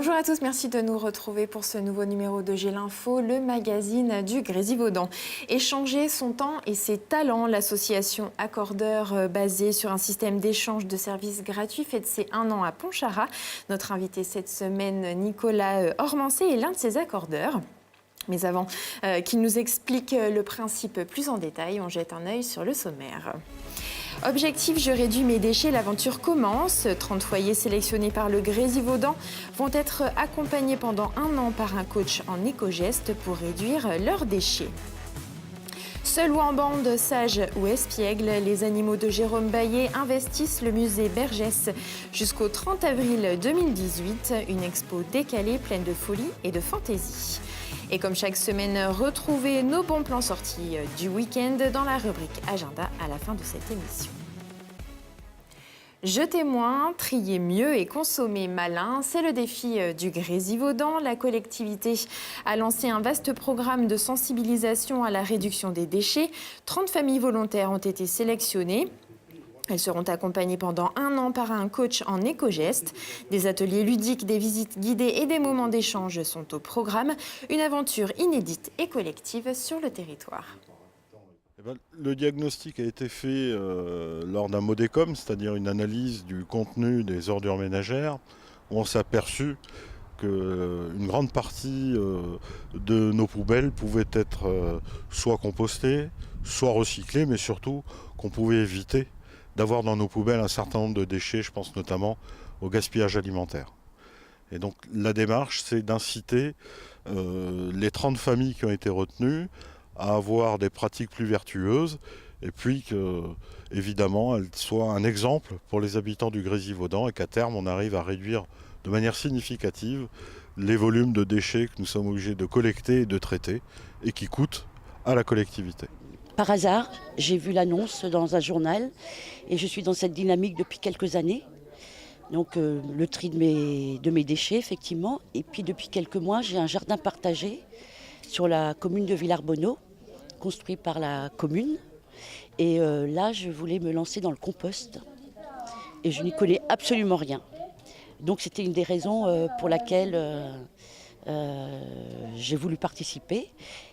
Bonjour à tous, merci de nous retrouver pour ce nouveau numéro de J'ai l'info, le magazine du Grésivaudan. Échanger son temps et ses talents, l'association Accordeur basée sur un système d'échange de services gratuits fête ses 1 an à Pontcharrat. Notre invité cette semaine, Nicolas Ormancé, est l'un de ses accordeurs. Mais avant qu'il nous explique le principe plus en détail, on jette un œil sur le sommaire. Objectif, je réduis mes déchets, l'aventure commence. 30 foyers sélectionnés par le Grésivaudan vont être accompagnés pendant 1 an par un coach en éco-gestes pour réduire leurs déchets. Seuls ou en bande, sages ou espiègles, les animaux de Jérôme Baillet investissent le musée Bergès jusqu'au 30 avril 2018. Une expo décalée, pleine de folie et de fantaisie. Et comme chaque semaine, retrouvez nos bons plans sortis du week-end dans la rubrique Agenda à la fin de cette émission. Jetez moins, triez mieux et consommez malin, c'est le défi du Grésivaudan. La collectivité a lancé un vaste programme de sensibilisation à la réduction des déchets. 30 familles volontaires ont été sélectionnées. Elles seront accompagnées pendant 1 an par un coach en éco-gestes. Des ateliers ludiques, des visites guidées et des moments d'échange sont au programme. Une aventure inédite et collective sur le territoire. Le diagnostic a été fait lors d'un modécom, c'est-à-dire une analyse du contenu des ordures ménagères, où on s'est aperçu qu'une grande partie de nos poubelles pouvaient être soit compostées, soit recyclées, mais surtout qu'on pouvait éviter d'avoir dans nos poubelles un certain nombre de déchets, je pense notamment au gaspillage alimentaire. Et donc la démarche, c'est d'inciter les 30 familles qui ont été retenues à avoir des pratiques plus vertueuses et puis que, évidemment, elles soient un exemple pour les habitants du Grésivaudan et qu'à terme, on arrive à réduire de manière significative les volumes de déchets que nous sommes obligés de collecter et de traiter et qui coûtent à la collectivité. Par hasard, j'ai vu l'annonce dans un journal et je suis dans cette dynamique depuis quelques années. Donc le tri de mes déchets, effectivement. Et puis depuis quelques mois, j'ai un jardin partagé sur la commune de Villarbonneau, construit par la commune. Et là, je voulais me lancer dans le compost. Et je n'y connais absolument rien. Donc c'était une des raisons pour laquelle j'ai voulu participer.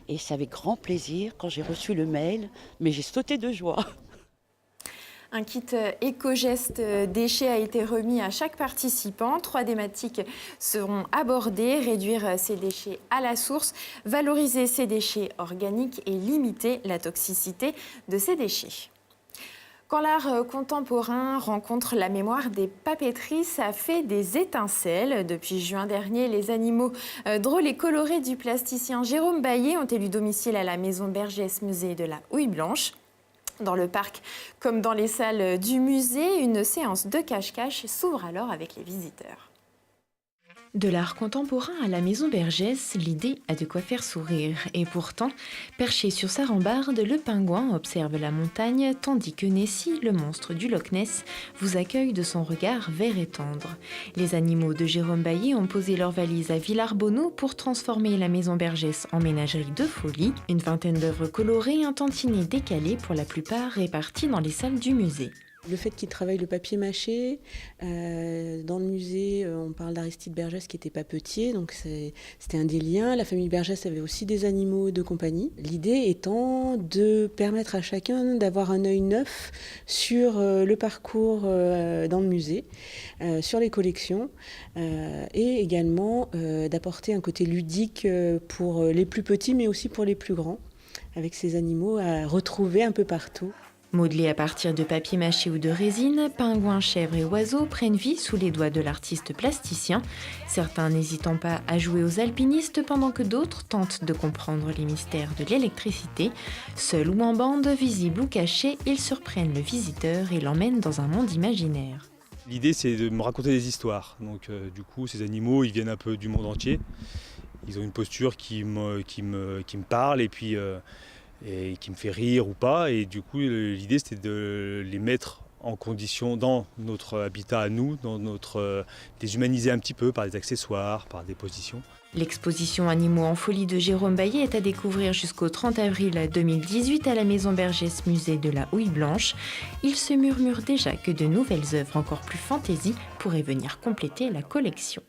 Et c'est avec grand plaisir quand j'ai reçu le mail, mais j'ai sauté de joie. Un kit éco-gestes déchets a été remis à chaque participant. 3 thématiques seront abordées: réduire ses déchets à la source, valoriser ses déchets organiques et limiter la toxicité de ces déchets. Quand l'art contemporain rencontre la mémoire des papeteries, ça fait des étincelles. Depuis juin dernier, les animaux drôles et colorés du plasticien Jérôme Baillet ont élu domicile à la maison Bergès, musée de la Houille Blanche. Dans le parc, comme dans les salles du musée, une séance de cache-cache s'ouvre alors avec les visiteurs. De l'art contemporain à la maison Bergès, l'idée a de quoi faire sourire. Et pourtant, perché sur sa rambarde, le pingouin observe la montagne, tandis que Nessie, le monstre du Loch Ness, vous accueille de son regard vert et tendre. Les animaux de Jérôme Baillet ont posé leurs valises à Villarbonneau pour transformer la maison Bergès en ménagerie de folie. Une vingtaine d'œuvres colorées, un tantinet décalé pour la plupart réparties dans les salles du musée. Le fait qu'il travaille le papier mâché, dans le musée, on parle d'Aristide Bergès qui était papetier, donc c'était un des liens. La famille Bergès avait aussi des animaux de compagnie. L'idée étant de permettre à chacun d'avoir un œil neuf sur le parcours dans le musée, sur les collections, et également d'apporter un côté ludique pour les plus petits, mais aussi pour les plus grands, avec ces animaux à retrouver un peu partout. Modelés à partir de papier mâché ou de résine, pingouins, chèvres et oiseaux prennent vie sous les doigts de l'artiste plasticien. Certains n'hésitant pas à jouer aux alpinistes pendant que d'autres tentent de comprendre les mystères de l'électricité. Seuls ou en bande, visibles ou cachés, ils surprennent le visiteur et l'emmènent dans un monde imaginaire. L'idée, c'est de me raconter des histoires. Donc du coup, ces animaux, ils viennent un peu du monde entier. Ils ont une posture qui me parle et puis... et qui me fait rire ou pas, et du coup l'idée c'était de les mettre en condition dans notre habitat à nous, les humaniser un petit peu par des accessoires, par des positions. L'exposition Animaux en folie de Jérôme Baillet est à découvrir jusqu'au 30 avril 2018 à la maison Bergès, musée de la Houille Blanche. Il se murmure déjà que de nouvelles œuvres encore plus fantaisie pourraient venir compléter la collection.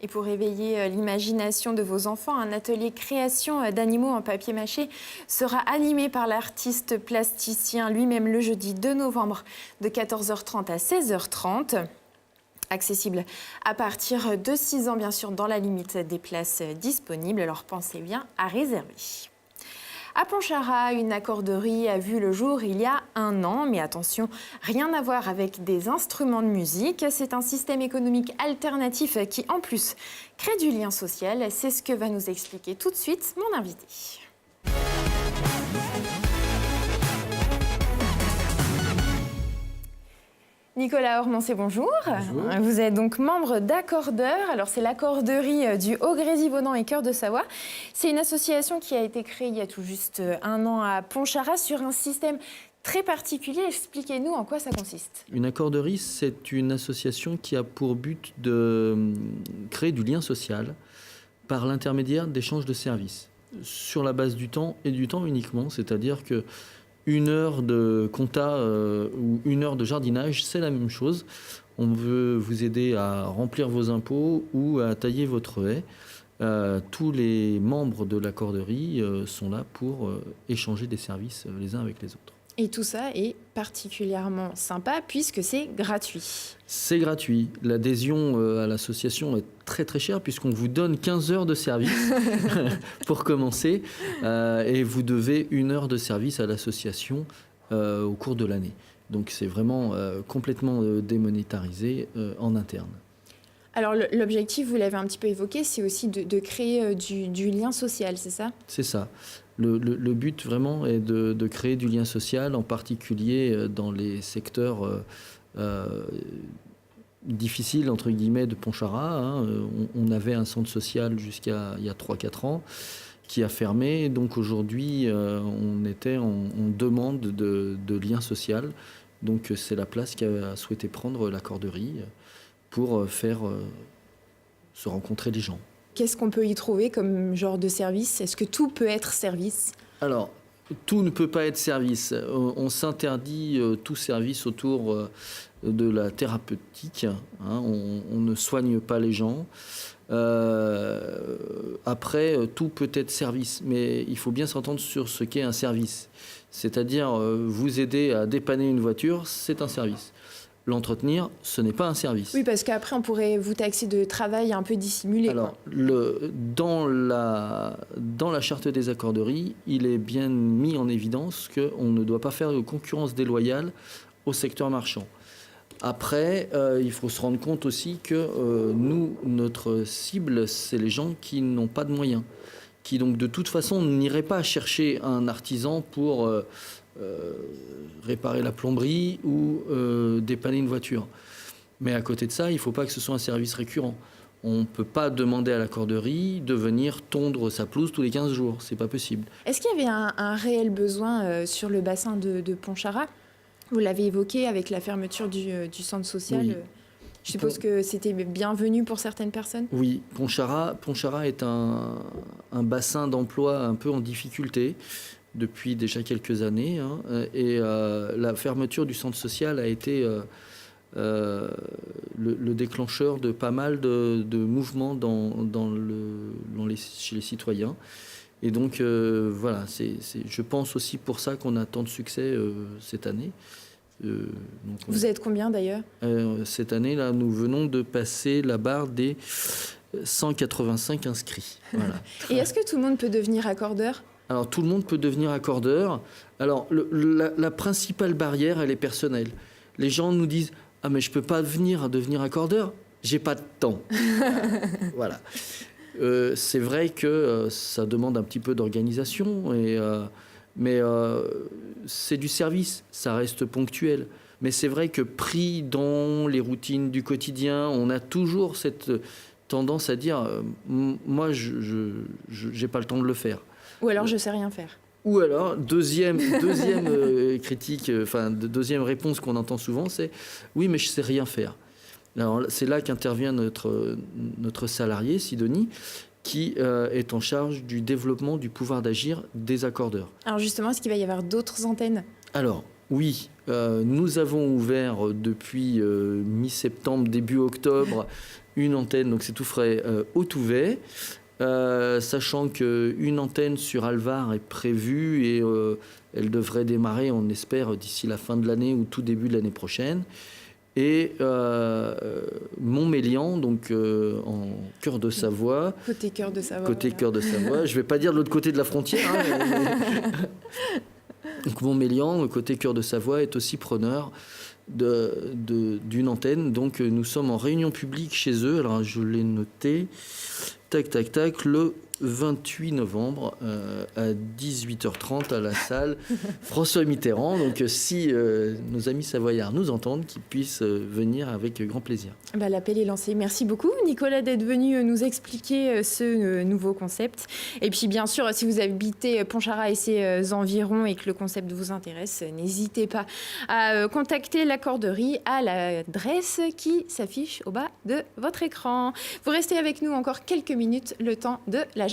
Et pour éveiller l'imagination de vos enfants, un atelier création d'animaux en papier mâché sera animé par l'artiste plasticien lui-même le jeudi 2 novembre de 14h30 à 16h30. Accessible à partir de 6 ans, bien sûr, dans la limite des places disponibles. Alors pensez bien à réserver. À Pontcharrat, une accorderie a vu le jour il y a 1 an. Mais attention, rien à voir avec des instruments de musique. C'est un système économique alternatif qui, en plus, crée du lien social. C'est ce que va nous expliquer tout de suite mon invité. Nicolas Ormancé, bonjour. Bonjour. Vous êtes donc membre d'Accordeurs. Alors, c'est l'accorderie du Haut-Grésivaudan et Cœur de Savoie. C'est une association qui a été créée il y a tout juste 1 an à Pontcharrat sur un système très particulier. Expliquez-nous en quoi ça consiste. Une accorderie, c'est une association qui a pour but de créer du lien social par l'intermédiaire d'échanges de services sur la base du temps et du temps uniquement, c'est-à-dire que 1 heure de compta ou 1 heure de jardinage, c'est la même chose. On veut vous aider à remplir vos impôts ou à tailler votre haie. Tous les membres de l'accorderie sont là pour échanger des services les uns avec les autres. Et tout ça est particulièrement sympa puisque c'est gratuit. C'est gratuit. L'adhésion à l'association est très très chère puisqu'on vous donne 15 heures de service pour commencer et vous devez 1 heure de service à l'association au cours de l'année. Donc c'est vraiment complètement démonétarisé en interne. Alors l'objectif, vous l'avez un petit peu évoqué, c'est aussi de créer du lien social, c'est ça ? C'est ça. Le but vraiment est de créer du lien social, en particulier dans les secteurs difficiles, entre guillemets, de Pontcharrat. On avait un centre social jusqu'à il y a 3-4 ans qui a fermé. Donc aujourd'hui, on était en demande de lien social. Donc c'est la place qu'a souhaité prendre l'accorderie pour faire se rencontrer les gens. Qu'est-ce qu'on peut y trouver comme genre de service ? Est-ce que tout peut être service ? Alors, tout ne peut pas être service. On s'interdit tout service autour de la thérapeutique. On ne soigne pas les gens. Après, tout peut être service, mais il faut bien s'entendre sur ce qu'est un service. C'est-à-dire, vous aider à dépanner une voiture, c'est un service. L'entretenir, ce n'est pas un service. Oui, parce qu'après, on pourrait vous taxer de travail un peu dissimulé. Alors, dans la charte des accorderies, il est bien mis en évidence qu'on ne doit pas faire de concurrence déloyale au secteur marchand. Après, il faut se rendre compte aussi que nous, notre cible, c'est les gens qui n'ont pas de moyens, qui donc de toute façon n'iraient pas chercher un artisan pour réparer la plomberie ou dépanner une voiture. Mais à côté de ça, il ne faut pas que ce soit un service récurrent. On ne peut pas demander à l'accorderie de venir tondre sa pelouse tous les 15 jours. Ce n'est pas possible. Est-ce qu'il y avait un réel besoin sur le bassin de Pontcharrat ? Vous l'avez évoqué avec la fermeture du centre social. Oui. Je suppose que c'était bienvenu pour certaines personnes ? Oui, Pontcharrat est un bassin d'emploi un peu en difficulté depuis déjà quelques années. Et la fermeture du centre social a été le déclencheur de pas mal de mouvements chez les citoyens. Et donc, voilà, je pense aussi pour ça qu'on a tant de succès cette année. Vous êtes combien d'ailleurs ? Cette année, là, nous venons de passer la barre des 185 inscrits. Voilà. Et est-ce que tout le monde peut devenir accordeur ? Alors, tout le monde peut devenir accordeur. Alors, la principale barrière, elle est personnelle. Les gens nous disent « Ah, mais je ne peux pas devenir accordeur, j'ai pas de temps. » Voilà. C'est vrai que ça demande un petit peu d'organisation, mais c'est du service, ça reste ponctuel. Mais c'est vrai que pris dans les routines du quotidien, on a toujours cette tendance à dire moi, je n'ai pas le temps de le faire. Ou alors je sais rien faire. Ou alors, deuxième critique, deuxième réponse qu'on entend souvent, c'est oui, mais je sais rien faire. Alors, c'est là qu'intervient notre salarié, Sidonie, qui est en charge du développement du pouvoir d'agir des accordeurs. Alors justement, est-ce qu'il va y avoir d'autres antennes ? Alors, oui, nous avons ouvert depuis mi-septembre, début octobre, une antenne, donc c'est tout frais, au Touvet. Sachant qu'une antenne sur Alvar est prévue et elle devrait démarrer, on espère, d'ici la fin de l'année ou tout début de l'année prochaine. Et Montmélian, donc en cœur de Savoie. Côté cœur de Savoie. Côté cœur de Savoie. Je ne vais pas dire de l'autre côté de la frontière. Donc Montmélian, côté cœur de Savoie, est aussi preneur d'une antenne. Donc nous sommes en réunion publique chez eux. Alors je l'ai noté. Tac, tac, tac. Le 28 novembre à 18h30 à la salle François Mitterrand. Donc si nos amis savoyards nous entendent, qu'ils puissent venir avec grand plaisir. L'appel est lancé. Merci beaucoup Nicolas d'être venu nous expliquer ce nouveau concept. Et puis bien sûr, si vous habitez Pontcharrat et ses environs et que le concept vous intéresse, n'hésitez pas à contacter l'accorderie à l'adresse qui s'affiche au bas de votre écran. Vous restez avec nous encore quelques minutes, le temps de l'agenda.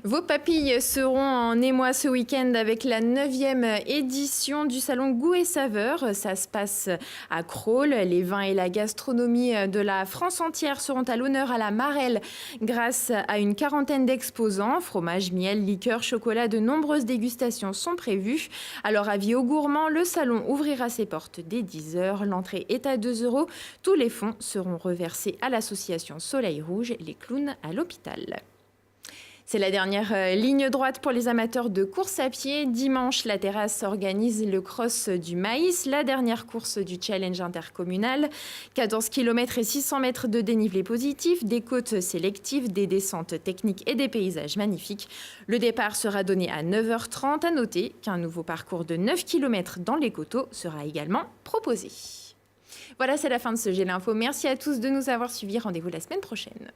Vos papilles seront en émoi ce week-end avec la 9e édition du salon Goût et Saveurs. Ça se passe à Crolles. Les vins et la gastronomie de la France entière seront à l'honneur à la Marelle grâce à une quarantaine d'exposants. Fromage, miel, liqueur, chocolat, de nombreuses dégustations sont prévues. Alors avis aux gourmands, le salon ouvrira ses portes dès 10h. L'entrée est à 2 €. Tous les fonds seront reversés à l'association Soleil Rouge, les clowns à l'hôpital. C'est la dernière ligne droite pour les amateurs de course à pied. Dimanche, la terrasse organise le cross du maïs, la dernière course du challenge intercommunal. 14 km et 600 mètres de dénivelé positif, des côtes sélectives, des descentes techniques et des paysages magnifiques. Le départ sera donné à 9h30. À noter qu'un nouveau parcours de 9 km dans les coteaux sera également proposé. Voilà, c'est la fin de ce J'ai l'info. Merci à tous de nous avoir suivis. Rendez-vous la semaine prochaine.